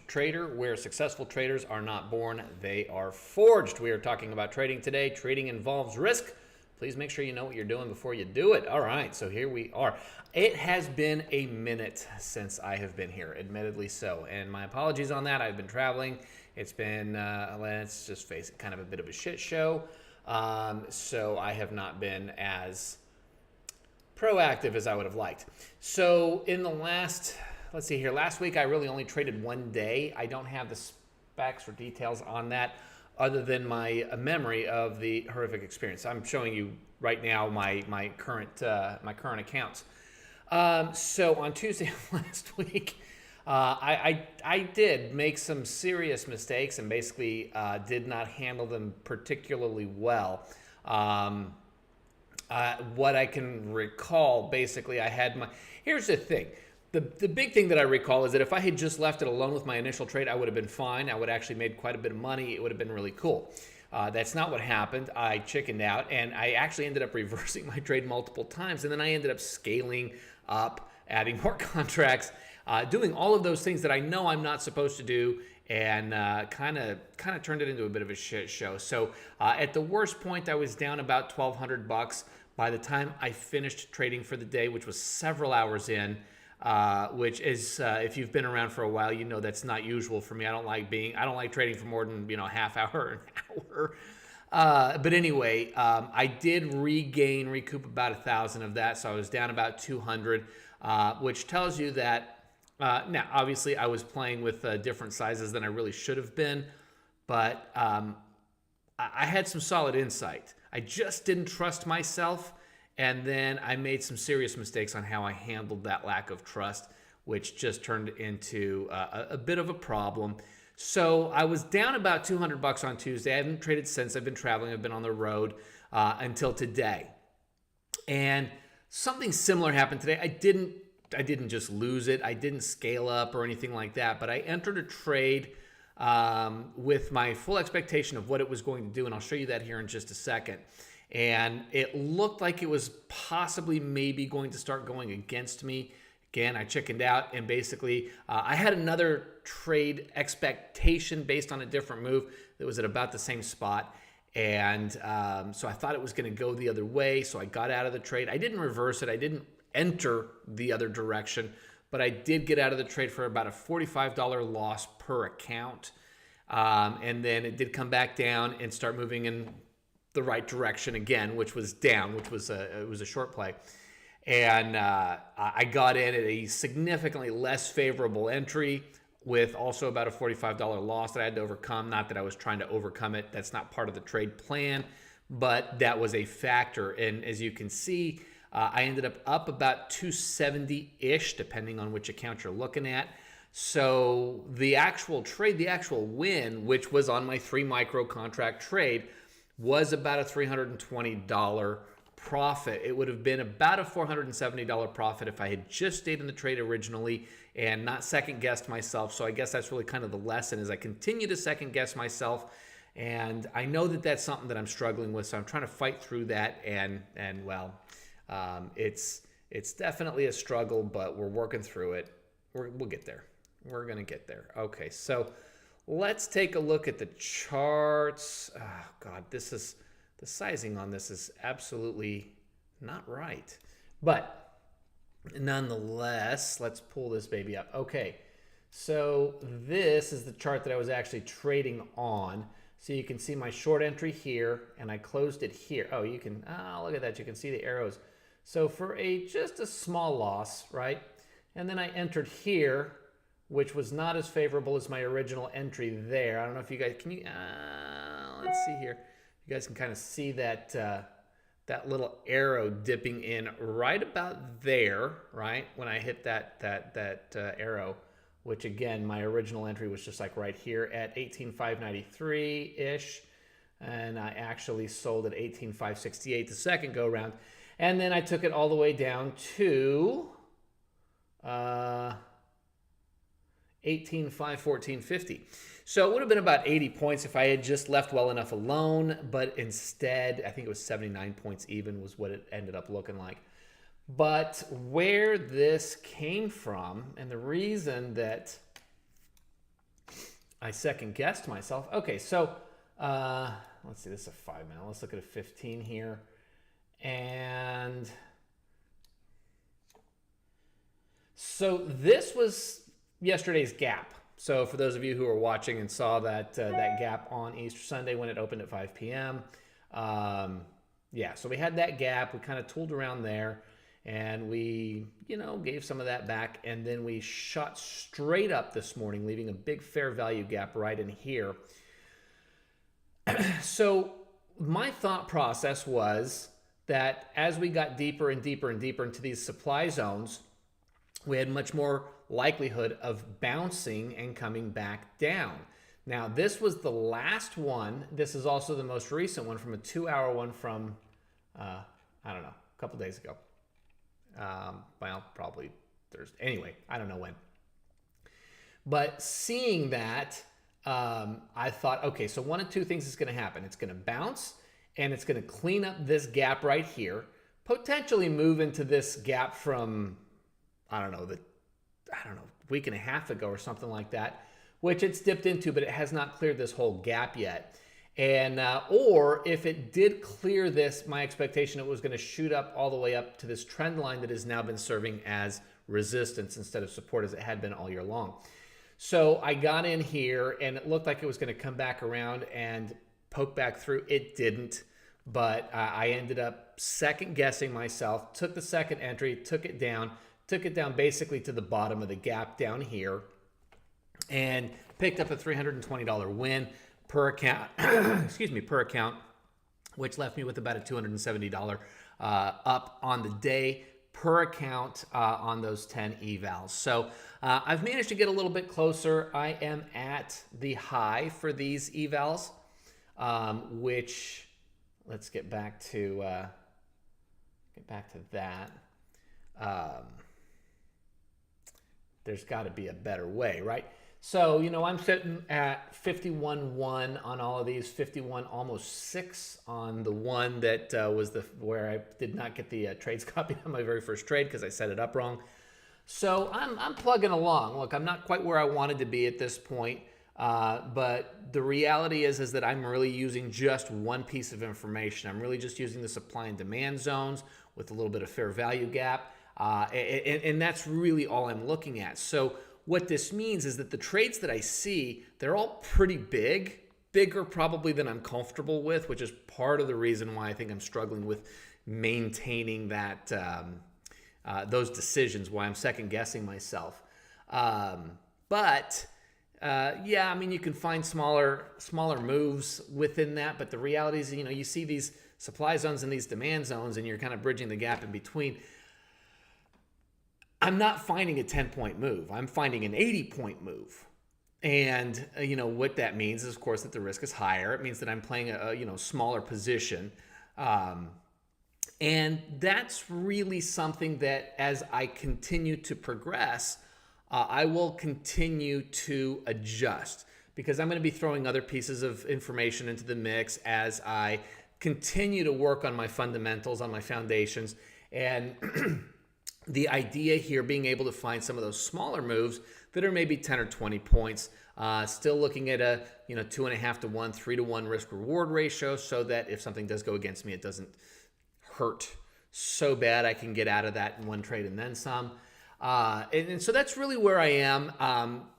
Trader, where successful traders are not born, they are forged. We are talking about trading today. Trading involves risk. Please make sure you know what you're doing before you do it. All right, so here we are. It has been a minute since I have been here, admittedly so, and my apologies on that. I've been traveling. It's been, let's just face it, kind of a bit of a shit show. So I have not been as proactive as I would have liked. So in the last, let's see here, last week I really only traded one day. I don't have the specs or details on that other than my memory of the horrific experience. I'm showing you right now my current accounts. So on Tuesday of last week, I did make some serious mistakes and basically did not handle them particularly well. What I can recall, basically, I had my... Here's the thing. The big thing that I recall is that if I had just left it alone with my initial trade, I would have been fine. I would actually made quite a bit of money. It would have been really cool. That's not what happened. I chickened out, and I actually ended up reversing my trade multiple times, and then I ended up scaling up, adding more contracts, doing all of those things that I know I'm not supposed to do, and kind of turned it into a bit of a shit show. So at the worst point, I was down about $1,200 by the time I finished trading for the day, which was several hours in. Which is, if you've been around for a while, you know that's not usual for me. I don't like trading for more than a half hour or an hour. But anyway, I did recoup about 1,000 of that, so I was down about 200, which tells you that now obviously I was playing with different sizes than I really should have been, but I had some solid insight. I just didn't trust myself. And then I made some serious mistakes on how I handled that lack of trust, which just turned into a bit of a problem. So I was down about $200 on Tuesday. I haven't traded since. I've been traveling. I've been on the road until today. And something similar happened today. I didn't just lose it. I didn't scale up or anything like that. But I entered a trade with my full expectation of what it was going to do. And I'll show you that here in just a second. And it looked like it was possibly maybe going to start going against me. Again, I chickened out, and basically I had another trade expectation based on a different move that was at about the same spot. And so I thought it was going to go the other way, so I got out of the trade. I didn't reverse it. I didn't enter the other direction, but I did get out of the trade for about a $45 loss per account. And then it did come back down and start moving in the right direction again, which was down, which was it was a short play. And I got in at a significantly less favorable entry with also about a $45 loss that I had to overcome. Not that I was trying to overcome it. That's not part of the trade plan, but that was a factor. And as you can see, I ended up about 270-ish, depending on which account you're looking at. So the actual trade, the actual win, which was on my 3 micro contract trade, was about a $320 profit. It would have been about a $470 profit if I had just stayed in the trade originally and not second guessed myself. So I guess that's really kind of the lesson, is I continue to second guess myself, and I know that that's something that I'm struggling with. So I'm trying to fight through that, and well, it's definitely a struggle, but we're working through it. We'll get there. We're gonna get there. Okay, so let's take a look at the charts. Oh, God, the sizing on this is absolutely not right. But nonetheless, let's pull this baby up. Okay, so this is the chart that I was actually trading on. So you can see my short entry here, and I closed it here. Oh, you can, look at that. You can see the arrows. So for just a small loss, right? And then I entered here, which was not as favorable as my original entry there. I don't know if you guys, can you, let's see here. You guys can kind of see that, that little arrow dipping in right about there, right? When I hit that arrow, which again, my original entry was just like right here at 18,593-ish. And I actually sold at 18,568 the second go around. And then I took it all the way down to, 18,514.50. So it would have been about 80 points if I had just left well enough alone, but instead, I think it was 79 points even was what it ended up looking like. But where this came from, and the reason that I second guessed myself. Okay, so let's see, this is a 5 minute. Let's look at a 15 here. And so this was yesterday's gap. So for those of you who are watching and saw that that gap on Easter Sunday when it opened at 5 p.m., yeah, so we had that gap. We kind of tooled around there, and we, gave some of that back, and then we shot straight up this morning, leaving a big fair value gap right in here. So my thought process was that as we got deeper and deeper and deeper into these supply zones, we had much more likelihood of bouncing and coming back down. Now, this was the last one. This is also the most recent one from a 2-hour one from, I don't know, a couple days ago. Well, probably Thursday. Anyway, I don't know when. But seeing that, I thought, okay, so one of two things is going to happen. It's going to bounce, and it's going to clean up this gap right here, potentially move into this gap from, I don't know, week and a half ago or something like that, which it's dipped into, but it has not cleared this whole gap yet. And or if it did clear this, my expectation, it was going to shoot up all the way up to this trend line that has now been serving as resistance instead of support as it had been all year long. So I got in here, and it looked like it was going to come back around and poke back through. It didn't, but I ended up second guessing myself, took the second entry, took it down basically to the bottom of the gap down here, and picked up a $320 win per account, per account, which left me with about a $270 up on the day per account on those 10 evals. So I've managed to get a little bit closer. I am at the high for these evals, which let's get back to that. There's got to be a better way, right? So, I'm sitting at 51.1 on all of these, 51 almost 6 on the one that was where I did not get the trades copied on my very first trade because I set it up wrong. So I'm plugging along. Look, I'm not quite where I wanted to be at this point, but the reality is that I'm really using just one piece of information. I'm really just using the supply and demand zones with a little bit of fair value gap. And that's really all I'm looking at. So what this means is that the trades that I see, they're all pretty big, bigger probably than I'm comfortable with, which is part of the reason why I think I'm struggling with maintaining that those decisions, why I'm second guessing myself. But yeah, I mean, you can find smaller moves within that, but the reality is, you see these supply zones and these demand zones, and you're kind of bridging the gap in between. I'm not finding a 10-point move. I'm finding an 80-point move. And, what that means is, of course, that the risk is higher. It means that I'm playing a smaller position. And that's really something that as I continue to progress, I will continue to adjust because I'm going to be throwing other pieces of information into the mix as I continue to work on my fundamentals, on my foundations. And the idea here being able to find some of those smaller moves that are maybe 10 or 20 points, still looking at a 2.5 to 1, 3 to 1 risk reward ratio so that if something does go against me, it doesn't hurt so bad. I can get out of that in one trade and then some. And so that's really where I am.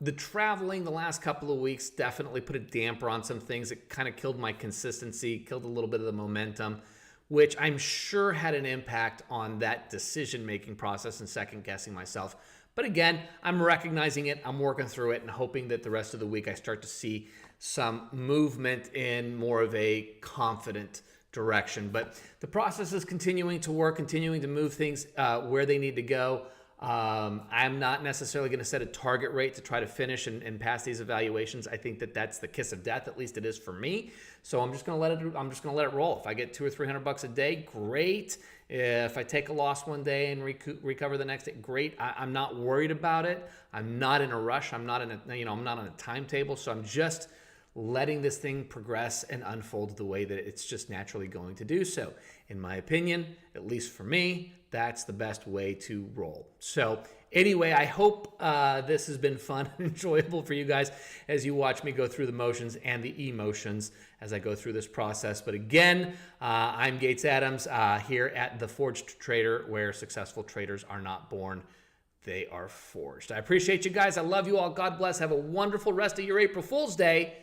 The traveling the last couple of weeks definitely put a damper on some things. It kind of killed my consistency, killed a little bit of the momentum, which I'm sure had an impact on that decision-making process and second-guessing myself. But again, I'm recognizing it, I'm working through it, and hoping that the rest of the week I start to see some movement in more of a confident direction. But the process is continuing to work, continuing to move things where they need to go. I'm not necessarily going to set a target rate to try to finish and pass these evaluations. I think that that's the kiss of death. At least it is for me. So I'm just going to let it roll. If I get $200 or $300 a day, great. If I take a loss one day and recover the next day, great. I'm not worried about it. I'm not in a rush. I'm not on a timetable. So I'm just letting this thing progress and unfold the way that it's just naturally going to do so. In my opinion, at least for me, that's the best way to roll. So anyway, I hope this has been fun and enjoyable for you guys as you watch me go through the motions and the emotions as I go through this process. But again, I'm Gates Adams here at The Forged Trader, where successful traders are not born, they are forged. I appreciate you guys. I love you all. God bless. Have a wonderful rest of your April Fool's Day.